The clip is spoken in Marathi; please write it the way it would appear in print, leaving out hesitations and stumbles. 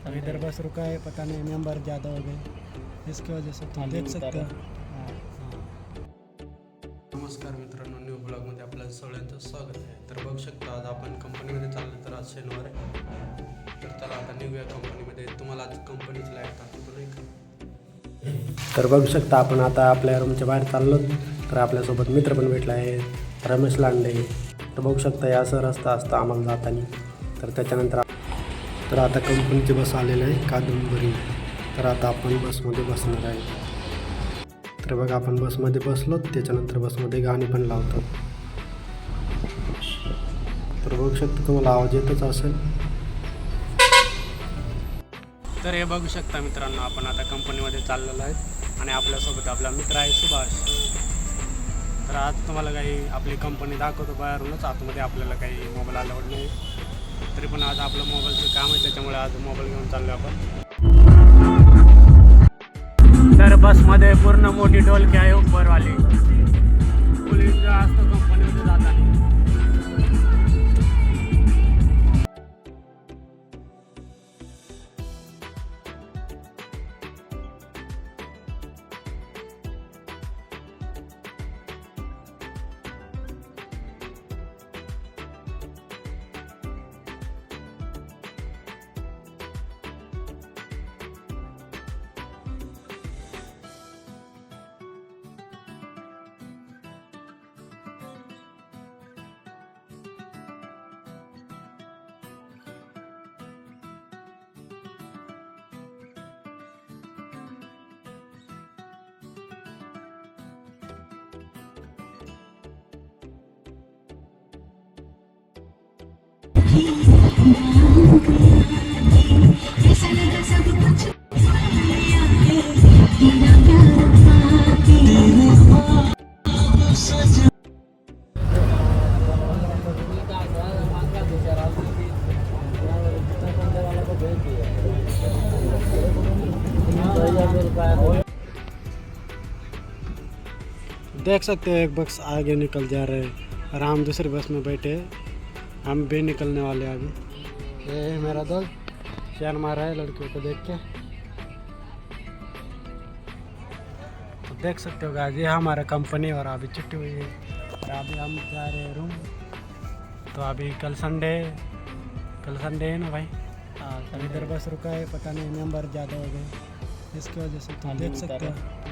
तो इधर बस रुका है, पता नहीं मेंबर ज़्यादा हो गए, इसकी वजह से तुम देख सकते हो। नमस्कार मित्रांनो, न्यू ब्लॉगमध्ये आपल्या सगळ्यांचं स्वागत आहे। तर बघू शकता आज आपण कंपनीमध्ये चाललो, तर आज शनिवार आहे, तर चला आता निघूया कंपनीमध्ये। तुम्हाला आज कंपनीचं लाईट दाखवतो नाही का। तर बघू शकता आपण आता आपल्या रूमच्या बाहेर चाललो, तर आपल्यासोबत मित्र पण भेटला आहे, रमेश लांडे। तर बघू शकता या असं रस्ता असतं आम्हाला जाताना। तर त्याच्यानंतर तर आता कंपनीची बस आलेली आहे कादंबरी, तर आता आपण बसमध्ये बसणार आहे। तर बघा आपण बसमध्ये बसलो, त्याच्यानंतर बसमध्ये गाणी पण लावतो। तर बघू शकता तुम्हाला आवाज येतच असेल। तर हे बघू शकता मित्रांनो, आपण आता कंपनीमध्ये चाललेलो आहे आणि आपल्यासोबत आपला मित्र आहे सुभाष। तर आज तुम्हाला काही आपली कंपनी दाखवतो बाहेरूनच, आतमध्ये आपल्याला काही मोबाईल अलाउड नाही, तरी पण आज आपलं मोबाईलचं काम आहे, त्याच्यामुळे आज मोबाईल घेऊन चाललो आपण। तर बसमध्ये पूर्ण मोठी ढोलकी आहे उपरवाली, फुल एन्जॉय असतो कंपनीमध्ये जाताना। देख सकते हो एक बस आगे निकल जा रहे हैं और हम दूसरी बस में बैठे हैं, हम भी निकलने वाले हैं अभी। ये मेरा दोस्त चैन मारा है लड़कियों को देख के। तो देख सकते हो गाइस, ये हमारा कंपनी और अभी छुट्टी हुई है और अभी हम जा रहे हैं रूम। तो अभी कल संडे है ना भाई। हाँ, इधर बस रुका है, पता नहीं मेंबर ज़्यादा हो गए, इसकी वजह से तुम देख सकते हो।